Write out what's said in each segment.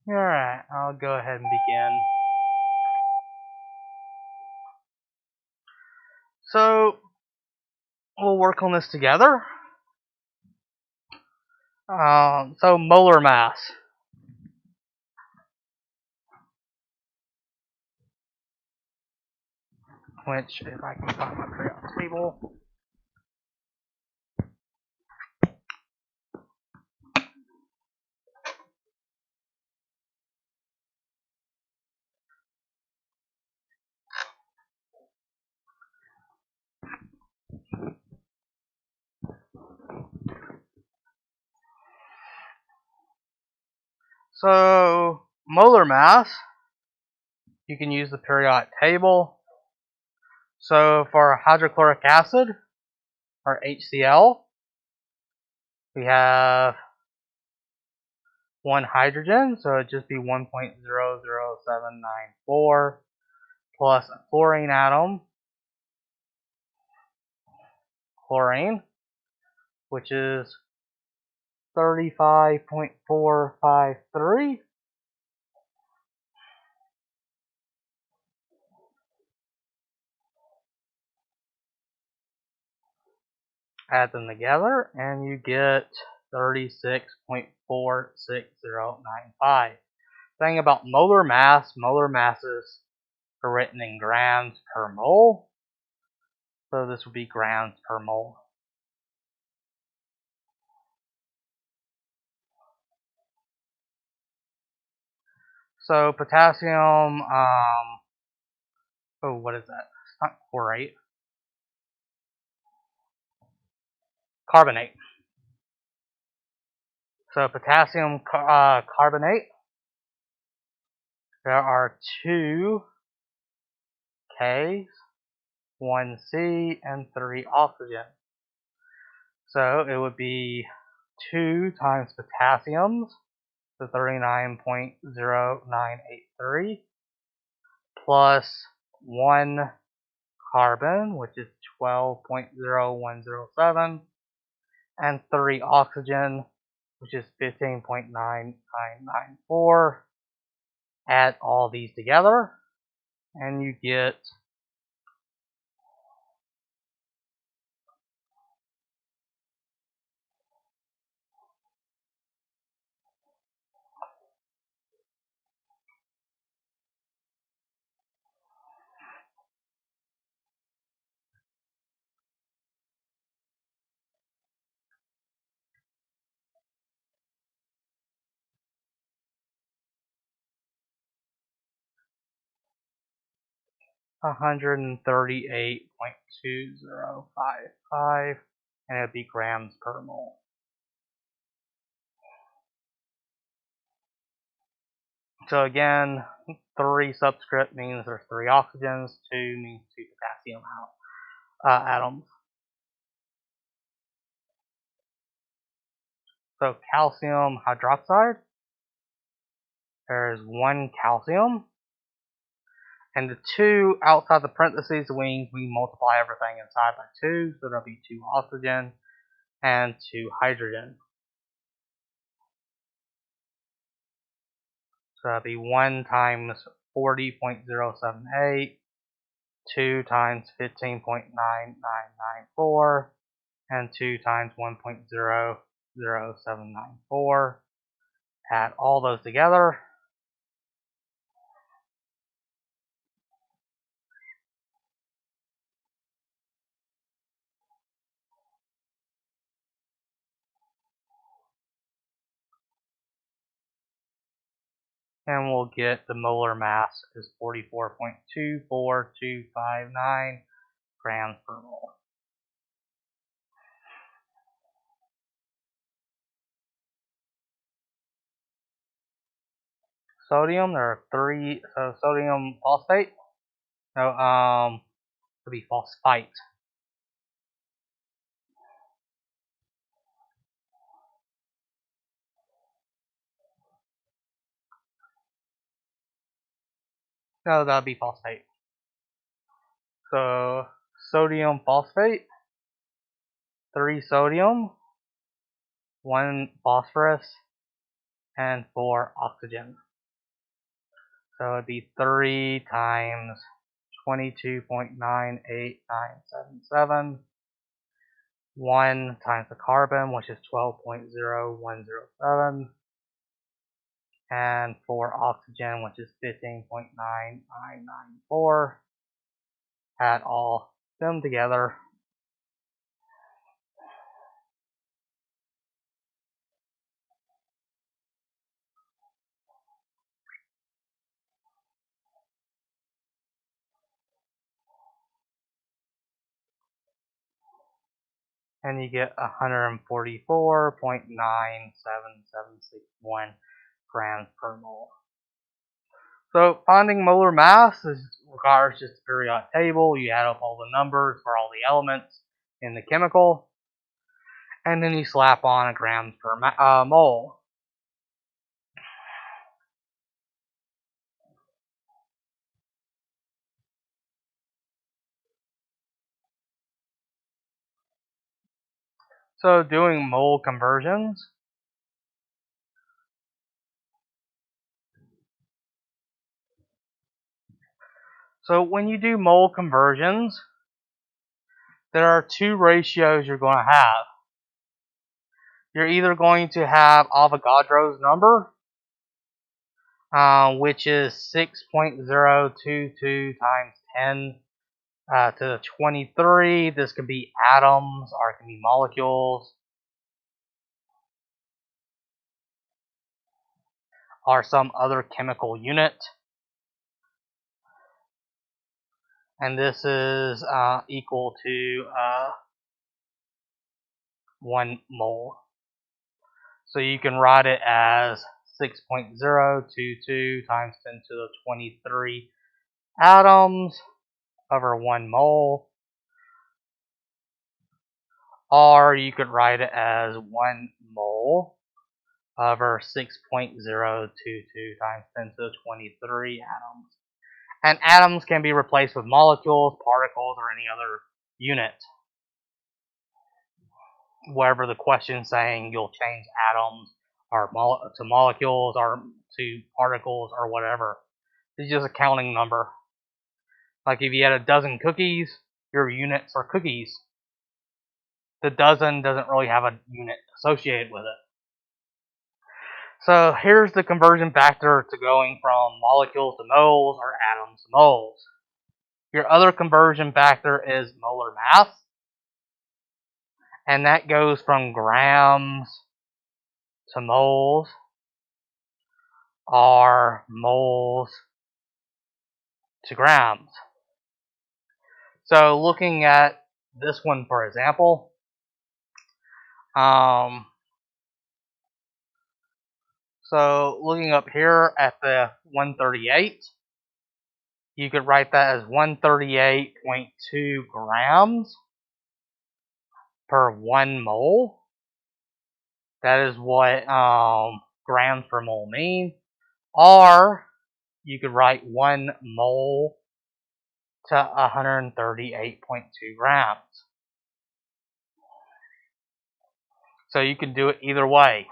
Alright, I'll go ahead and begin. So, we'll work on this together. So molar mass. Which, if I can find my periodic table. So, molar mass, you can use the periodic table. So, for hydrochloric acid, or HCl, we have one hydrogen, so it'd just be 1.00794 plus a chlorine atom, chlorine, which is 35.453. Add them together and you get 36.46095. Thing about molar masses are written in grams per mole. So this would be grams per mole. So potassium, what is that? It's not chlorate. Carbonate. So potassium carbonate, there are 2 Ks, 1 C, and 3 oxygen. So it would be 2 times potassiums, so 39.0983, plus 1 carbon, which is 12.0107, and 3 oxygen, which is 15.9994. Add all these together, and you get 138.2055, and it would be grams per mole. So again, 3 subscript means there's 3 oxygens, 2 means 2 potassium atoms. So calcium hydroxide, there's 1 calcium, and the 2 outside the parentheses means we multiply everything inside by 2, so there'll be 2 oxygen and 2 hydrogen. So that'll be 1 times 40.078, 2 times 15.9994, and 2 times 1.00794. Add all those together. And we'll get the molar mass is 44.24259 grams per mole. Sodium, there are 3, so sodium phosphate, no, it'll be phosphite. No, that'll be phosphate. So sodium phosphate, 3 sodium, 1 phosphorus, and 4 oxygen. So it'd be 3 times 22.98977. 1 times the carbon, which is 12.0107. And for oxygen, which is 15.9994. Add all them together. And you get 144.97761 grams per mole. So finding molar mass requires just a periodic table. You add up all the numbers for all the elements in the chemical, and then you slap on a grams per mole. So doing mole conversions. So when you do mole conversions, there are two ratios you're going to have. You're either going to have Avogadro's number, which is 6.022 times 10 to the 23. This could be atoms or it can be molecules or some other chemical unit. And this is equal to 1 mole. So you can write it as 6.022 times 10 to the 23 atoms over 1 mole. Or you could write it as 1 mole over 6.022 times 10 to the 23 atoms. And atoms can be replaced with molecules, particles, or any other unit. Wherever the question saying you'll change atoms or to molecules or to particles or whatever. It's just a counting number. Like if you had a dozen cookies, your units are cookies. The dozen doesn't really have a unit associated with it. So here's the conversion factor to going from molecules to moles or atoms to moles. Your other conversion factor is molar mass. And that goes from grams to moles or moles to grams. So looking at this one for example, so looking up here at the 138, you could write that as 138.2 grams per 1 mole. That is what grams per mole mean. Or you could write 1 mole to 138.2 grams. So you can do it either way.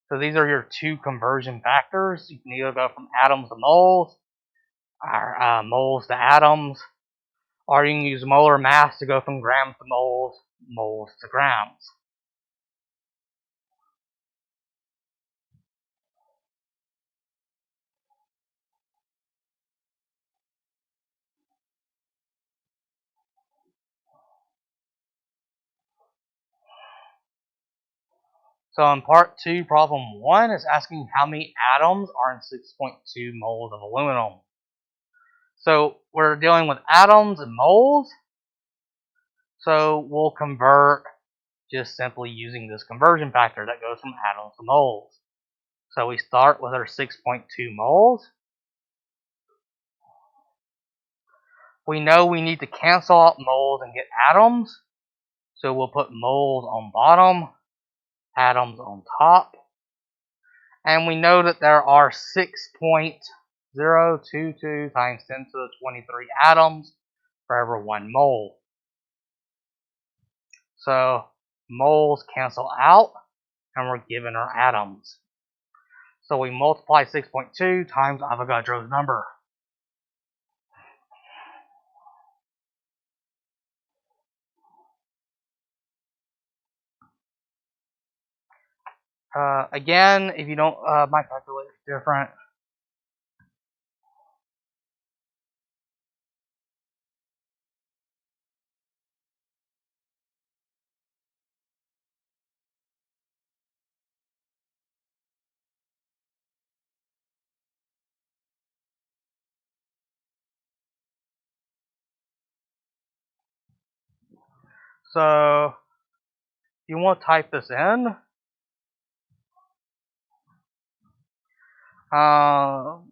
So these are your two conversion factors. You can either go from atoms to moles, or moles to atoms, or you can use molar mass to go from grams to moles, moles to grams. So in part 2, problem 1 is asking how many atoms are in 6.2 moles of aluminum. So we're dealing with atoms and moles. So we'll convert just simply using this conversion factor that goes from atoms to moles. So we start with our 6.2 moles. We know we need to cancel out moles and get atoms. So we'll put moles on bottom, atoms on top. And we know that there are 6.022 times 10 to the 23 atoms for every 1 mole. So moles cancel out and we're given our atoms. So we multiply 6.2 times Avogadro's number. Again, if you don't, my calculator is different. So you want to type this in.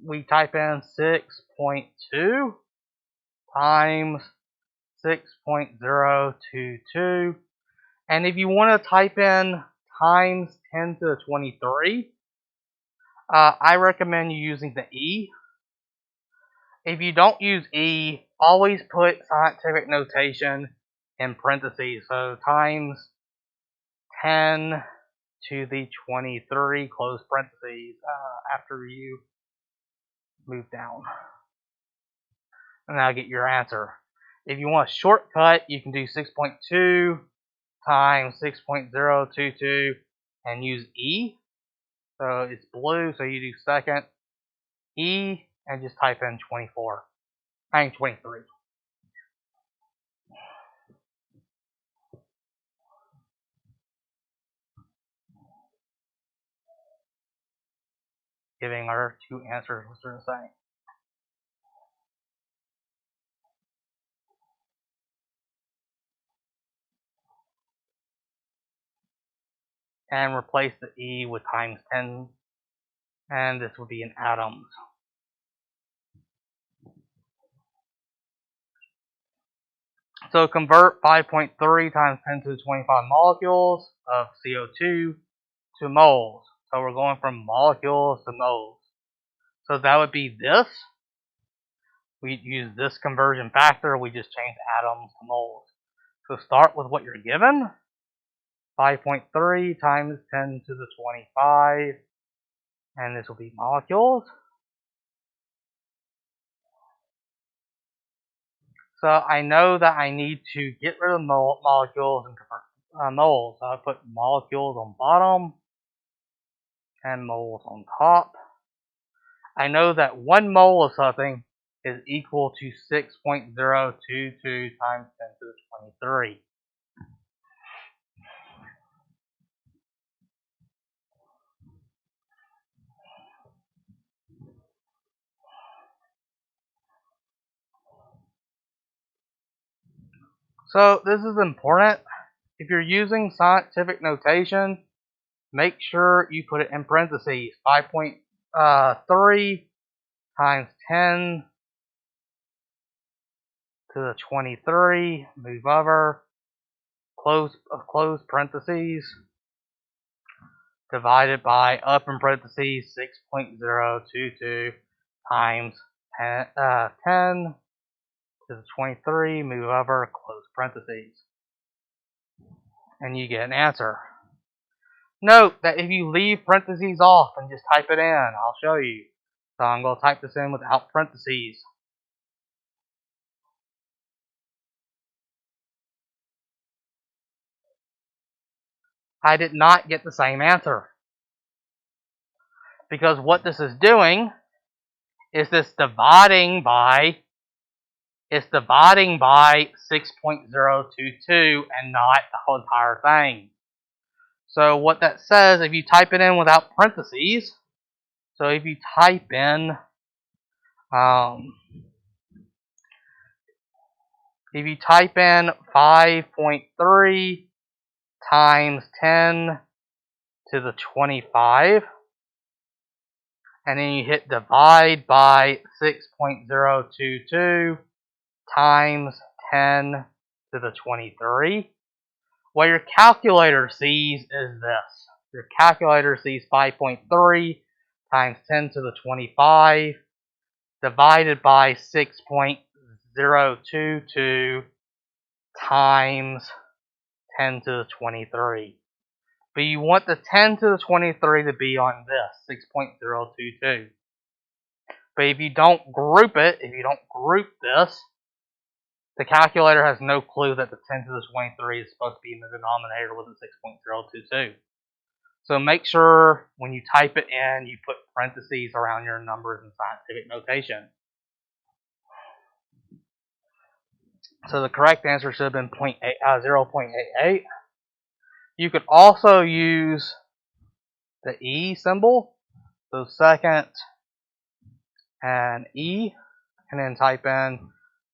We type in 6.2 times 6.022. And if you want to type in times 10 to the 23, I recommend you using the E. If you don't use E, always put scientific notation in parentheses. So times 10 to the 23, close parentheses, after you move down. And that'll get your answer. If you want a shortcut, you can do 6.2 times 6.022 and use E. So it's blue, so you do second E and just type in 24. I mean 23. Giving our two answers are the same. And replace the E with times 10, and this would be in atoms. So convert 5.3 times 10 to the 25 molecules of CO2 to moles. So we're going from molecules to moles. So that would be this. We use this conversion factor. We just change atoms to moles. So start with what you're given. 5.3 times 10 to the 25. And this will be molecules. So I know that I need to get rid of molecules and convert moles. So I put molecules on bottom and moles on top. I know that 1 mole of something is equal to 6.022 times 10 to the 23. So this is important. If you're using scientific notation, make sure you put it in parentheses. 5.3 times 10 to the 23, move over, close parentheses, divided by, up in parentheses, 6.022 times 10 to the 23, move over, close parentheses. And you get an answer. Note that if you leave parentheses off and just type it in, I'll show you. So I'm going to type this in without parentheses. I did not get the same answer. Because what this is doing is this dividing by 6.022 and not the whole entire thing. So what that says, if you type it in without parentheses, so if you type in 5.3 times 10 to the 25, and then you hit divide by 6.022 times 10 to the 23, what your calculator sees is this. Your calculator sees 5.3 times 10 to the 25 divided by 6.022 times 10 to the 23. But you want the 10 to the 23 to be on this, 6.022. But if you don't group this, the calculator has no clue that the 10 to the 23 is supposed to be in the denominator with a 6.022. So make sure when you type it in, you put parentheses around your numbers in scientific notation. So the correct answer should have been 0.88. You could also use the E symbol, so second and E, and then type in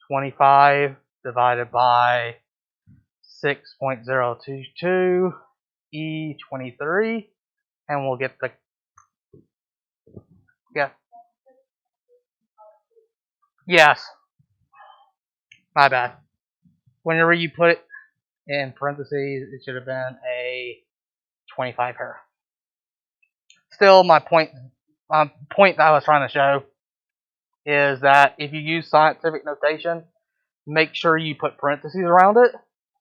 25 divided by 6.022 E23, and we'll get the, yeah, yes, my bad. Whenever you put it in parentheses, it should have been a 25 here. Still, my point that I was trying to show is that if you use scientific notation, make sure you put parentheses around it,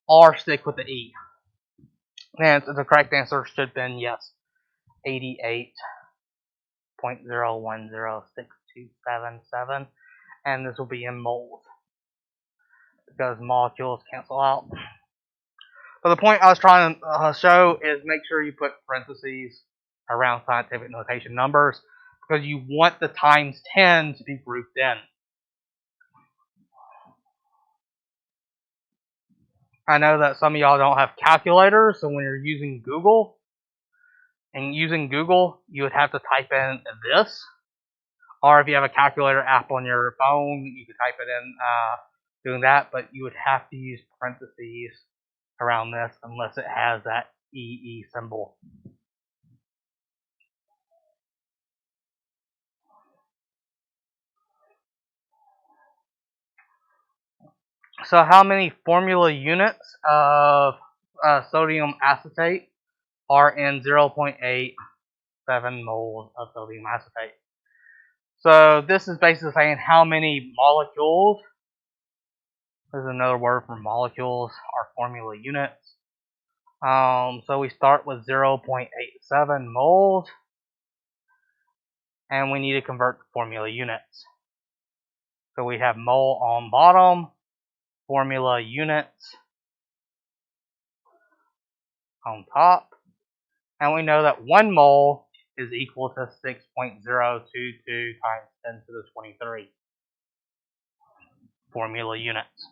or stick with the E. And the correct answer should have been yes, 88.010627, and this will be in moles because molecules cancel out. But the point I was trying to show is make sure you put parentheses around scientific notation numbers because you want the times 10 to be grouped in. I know that some of y'all don't have calculators, so when you're using Google, you would have to type in this. Or if you have a calculator app on your phone, you could type it in doing that, but you would have to use parentheses around this unless it has that EE symbol. So how many formula units of sodium acetate are in 0.87 moles of sodium acetate? So this is basically saying how many molecules, there's another word for molecules, are formula units. So we start with 0.87 moles, and we need to convert to formula units. So we have mole on bottom, formula units on top, and we know that 1 mole is equal to 6.022 times 10 to the 23 formula units.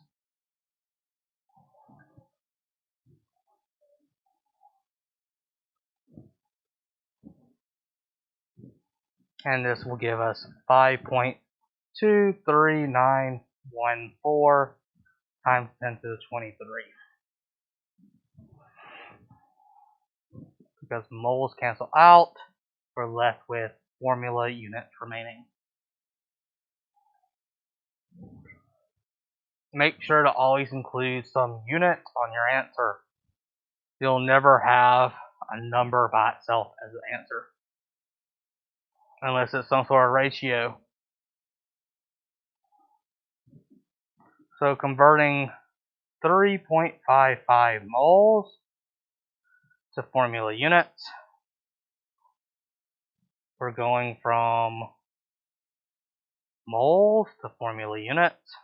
And this will give us 5.23914 times 10 to the 23. Because moles cancel out, we're left with formula units remaining. Make sure to always include some units on your answer. You'll never have a number by itself as an answer, unless it's some sort of ratio. So converting 3.55 moles to formula units, we're going from moles to formula units.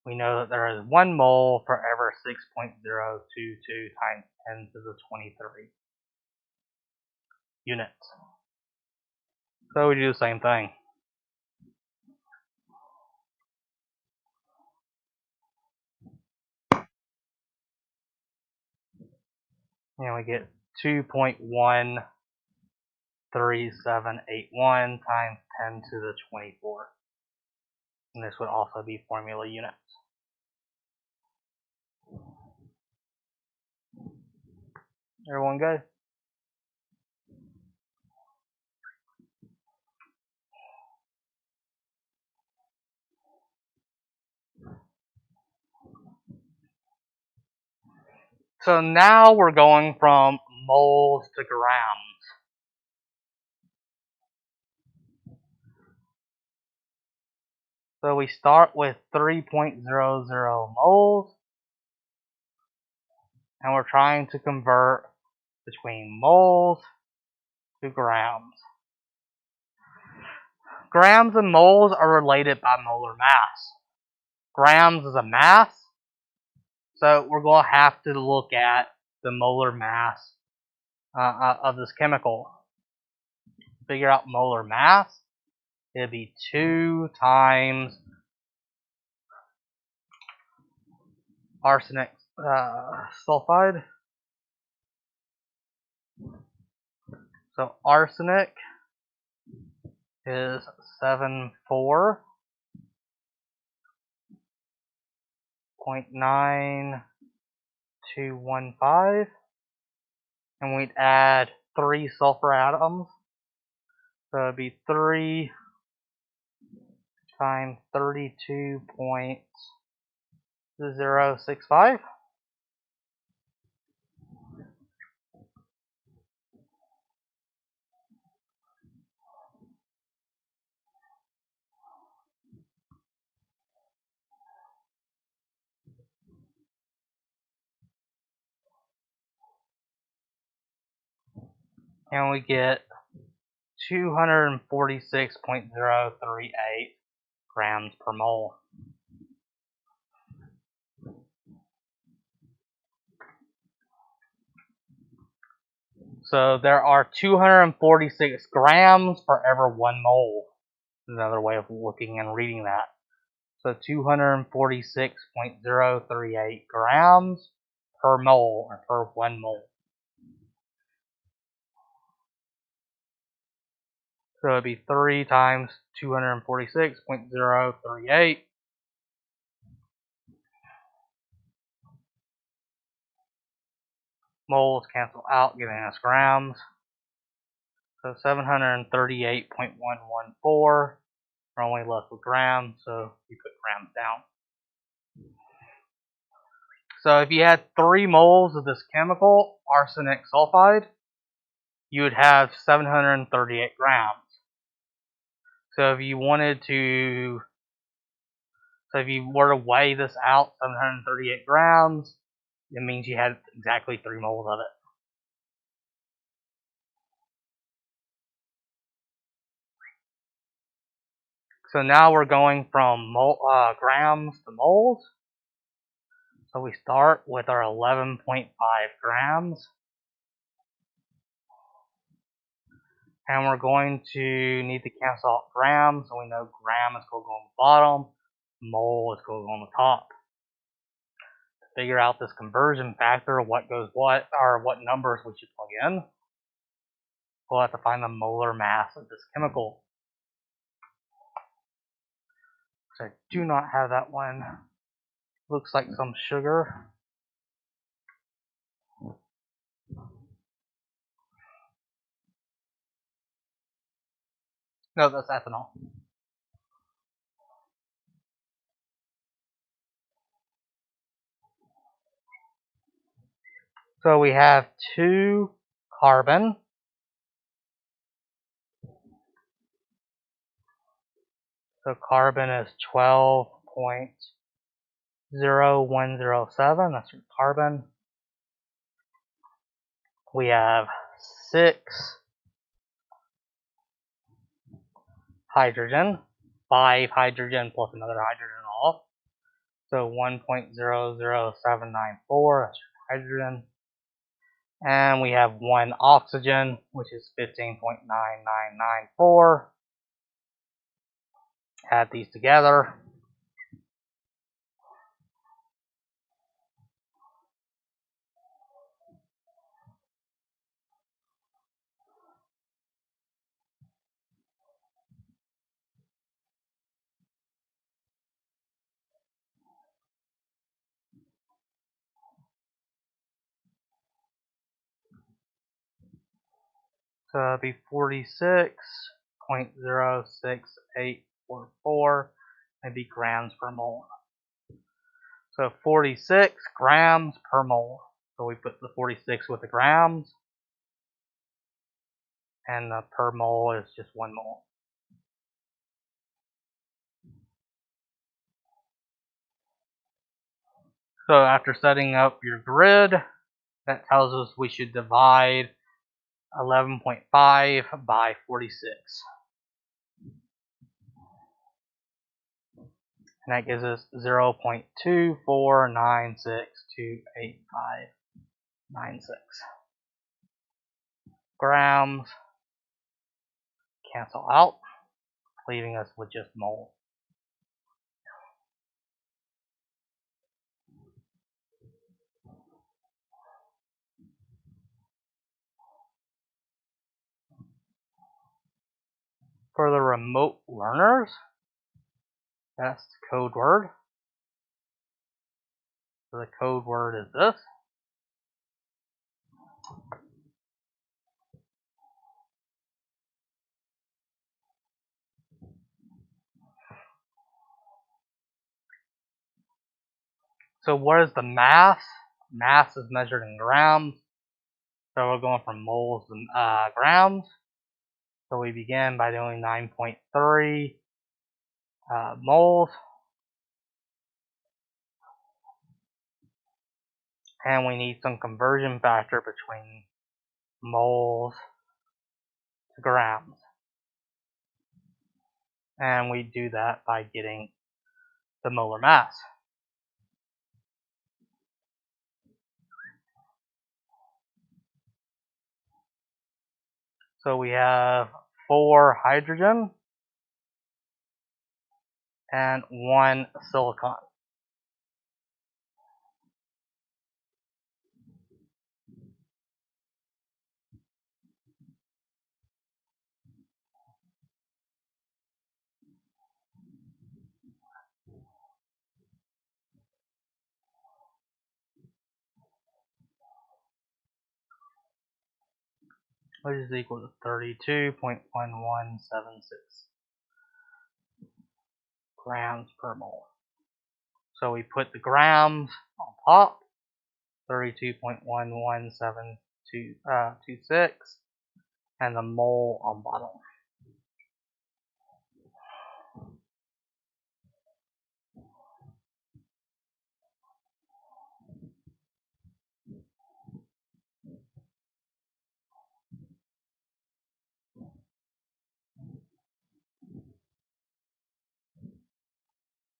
We know that there is 1 mole for every 6.022 times 10 to the 23 units. So we do the same thing. And we get 2.13781 times 10 to the 24. And this would also be formula units. Everyone good? So now we're going from moles to grams. So we start with 3.00 moles, and we're trying to convert between moles to grams. Grams and moles are related by molar mass. Grams is a mass, so we're going to have to look at the molar mass of this chemical. Figure out molar mass, it'd be 2 times arsenic sulfide. So arsenic is 74.9215, and we'd add 3 sulfur atoms. So it'd be 3 times 32.065. And we get 246.038 grams per mole. So there are 246 grams for every 1 mole. Another way of looking and reading that. So 246.038 grams per mole, or per 1 mole. So it'd be 3 times 246.038. Moles cancel out, giving us grams. So 738.114. We're only left with grams, so you put grams down. So if you had 3 moles of this chemical, arsenic sulfide, you would have 738 grams. So if you wanted to, so if you were to weigh this out, 738 grams, it means you had exactly 3 moles of it. So now we're going from grams to moles. So we start with our 11.5 grams. And we're going to need to cancel out grams, so we know gram is going to go on the bottom, mole is going to go on the top. To figure out this conversion factor, what goes what, or what numbers we should plug in, we'll have to find the molar mass of this chemical. So I do not have that one. Looks like some sugar. No, that's ethanol. So we have 2 carbon. So carbon is 12.0107. That's your carbon. We have 6 hydrogen, 5 hydrogen plus another hydrogen off. So 1.00794, that's hydrogen. And we have 1 oxygen, which is 15.9994. Add these together. So it'd be 46.06844. Maybe grams per mole. So 46 grams per mole. So we put the 46 with the grams, and the per mole is just 1 mole. So after setting up your grid, That tells us we should divide 11.5 by 46. And that gives us 0.249628596 grams. Cancel out, leaving us with just moles. For the remote learners, that's the code word. So the code word is this. So what is the mass? Mass is measured in grams. So we're going from moles to grams. So we begin by doing 9.3 moles. And we need some conversion factor between moles to grams. And we do that by getting the molar mass. So we have 4 hydrogen and 1 silicon. Which is equal to 32.1176 grams per mole. So we put the grams on top, 32.11726, and the mole on bottom.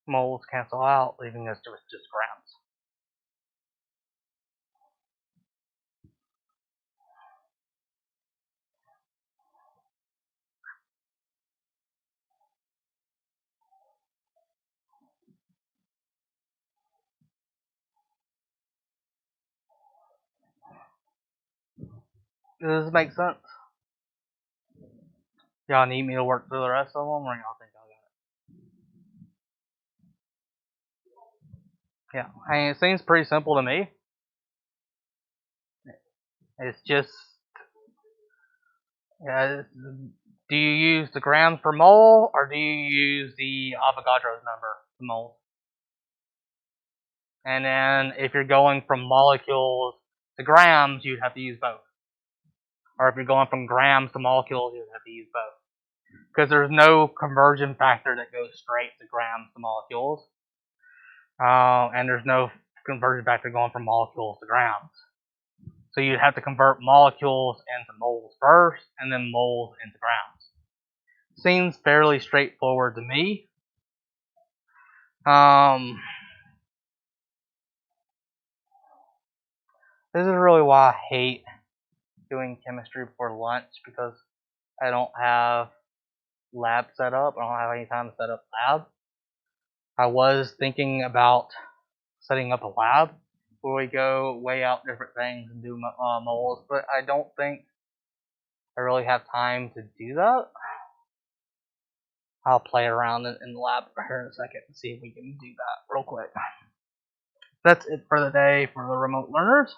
Moles cancel out, leaving us with just grams. Does this make sense? Y'all need me to work through the rest of them, or y'all think I got it? Yeah, I mean, it seems pretty simple to me. It's just, do you use the grams per mole, or do you use the Avogadro's number per mole? And then if you're going from molecules to grams, you'd have to use both. Or if you're going from grams to molecules, you'd have to use both. Because there's no conversion factor that goes straight to grams to molecules. And there's no conversion factor going from molecules to grams. So you'd have to convert molecules into moles first, and then moles into grams. Seems fairly straightforward to me. This is really why I hate doing chemistry before lunch, because I don't have lab set up. I don't have any time to set up lab. I was thinking about setting up a lab where we go weigh out different things and do moles, but I don't think I really have time to do that. I'll play around in the lab here in a second and see if we can do that real quick. That's it for the day for the remote learners.